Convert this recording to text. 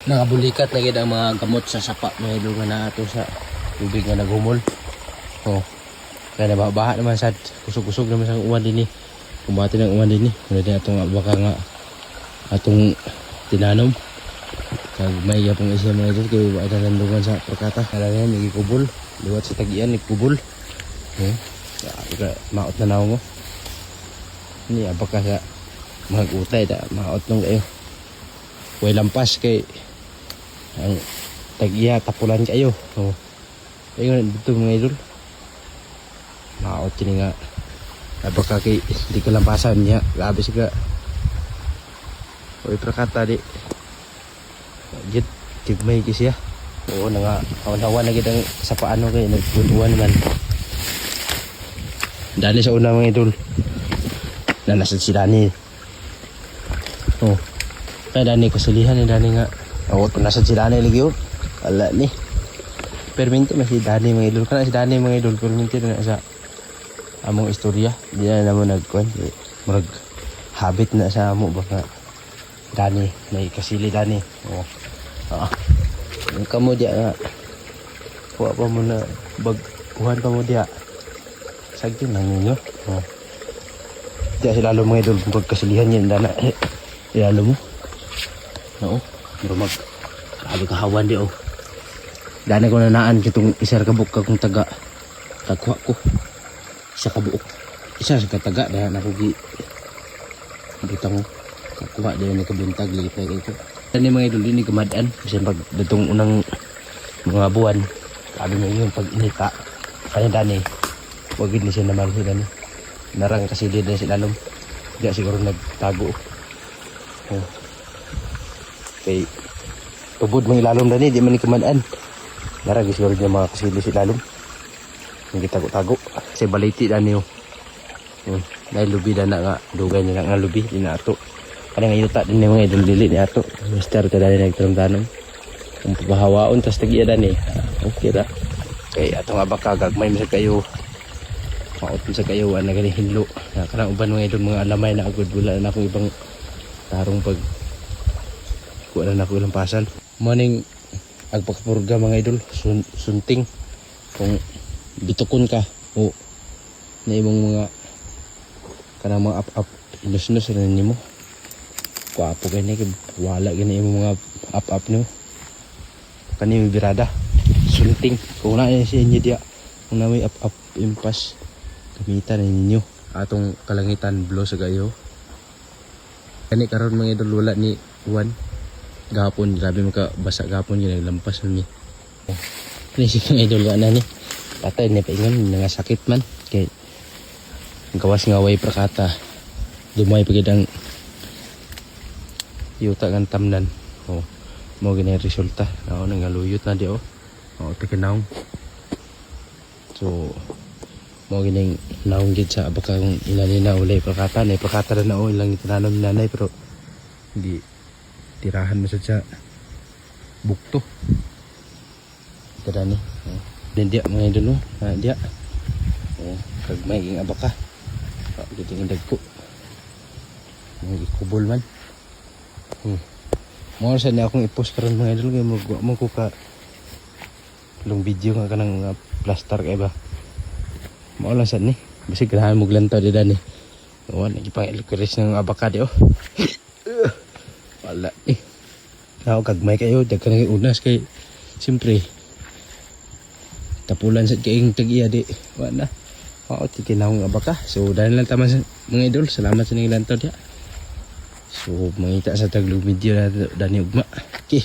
Nakabulikat lagi ang mga gamot sa sapa mga idol nga na ato sa tubig nga naghumol. Oh. Kaya nababaha naman sad, kusog-kusog naman sa uwan din ni. Kumati ng uwan din ni. Muna din atong baka nga atong tinanom. Kag may yapong isya mga idol kay wa na landungan sa perkata. Kala yan nagikubol, liwat sa tagian nagkubol. Maot na naw mo. Ni abaka sa mga utay da maot nung kayo. Way lampas kay ang tag-iya tapulan kayo. Oh. Ayun dito mga idol. Maot kini nga. Abaka kay di ka lampasan niya. Grabe siya. Oy prakata di. Git tigmay kasi ya. Oo na nga awan-awan na gid ang sa paano kay nagtutuan man. Dali sa una mga idol. Nalasad si Dani. Oh. Kaya Dani kasulihan ni Dani nga. Oo, nasad si Dani lagi yun. Wala ni. Perminti na si Dani mga idol. Kana si Dani mga idol. Perminti na sa among istorya. Di na naman nagkuhan. Marag habit na sa amo. Baka Dani. May kasili Dani. Oo. Yung kamo diya nga. Kuha pa mo na. Bagpuhan pa mo diya. Sagin lang ninyo. Oo. Diya si lalo mga idol. Pagkasilihan yan Dana. Ilalo mo. Oo. Marumag. Grabe kahawan di oh. Dana ko nanaan kitong isar kabuk kung taga. Tagwa ko. Isa kabuok. Isa sa kataga. Dahil nakugi. Butang mo. Kakuha dahil nakabuntag. Ligit na ito. Dani mga idol din kamadaan. Kasi pag datong unang mga buwan. Sabi mo yun pag inika. Kanya Dani. Huwag ni siya naman si Dani. Narang kasi din si lalom. Diya siguro nagtago. Oh. Kay tubod mga ilalom Dani, di man ni kamanaan. Naragi siguro niya mga kasili si lalom. Hindi tago-tago. Kasi baliti Dani oh. Dahil lubi na nga, dugay niya nga lubi, di na ato. Kaya nga yuta din mga idol dili ni ato. Mister ka Dani nagtanom-tanom. Kung pabahawaon, tas tagiya Dani. Okay ra. Kay ato nga baka gagmay mo sa kayo. Maot sa kayo, na gani hinlo. Karang uban mga idol, mga alamay na agad. Wala na akong ibang tarong pag kuha na ako ilang pasan. Morning agpakapurga mga idol. Sunting. Kung bitukon ka o na imong mga kanang mga up-up inus-nus na nimo. Kuapo gani kay wala gani imong mga up-up nyo. Kani birada. Sunting. Kung na siya inyo dia. Kung na may up-up impas gamitan ninyo. Atong kalangitan blow sa kayo. Kani karon mga idol wala ni Juan. Gapon, grabe makabasa gapon yun, naglampas nun ni. Oh. Naisip ng idol ka na ni. Patay na paingon, nangasakit man. Kaya gawas nga way prakata. Dumay pagid ang yuta ng tamnan. Oh. Mo gina resulta. Oo, nangaluyot na di oh. Oo, tikinaw. So, mo gining naong gid sa bakang inanina ulay prakata. Nay prakata na o ilang itinanom ni nanay pero hindi tirahan mo sa bukto. Ito na ni. Dindiya mga idol no. Diya. Kag may ging abaka. Giting dagko. Mga ikubol man. Mo sa ni akong i-post karon mga idol kay mo ko ka long video nga kanang plaster kay ba. Mao lang sad ni. Bisig ganahan mo glantaw di dani. Wan gipang ilikuris ng abaka di oh. Wala eh. Ako kagmay kayo, dagkan nga unas kay siyempre tapulan sa kaing tag-iya di. Wala na. Oo, tikinahong abaka. So dahil lang tama sa mga idol. Salamat sa nilang lantaw diya. So mangita sa taglog video na Dani ugma. Okay.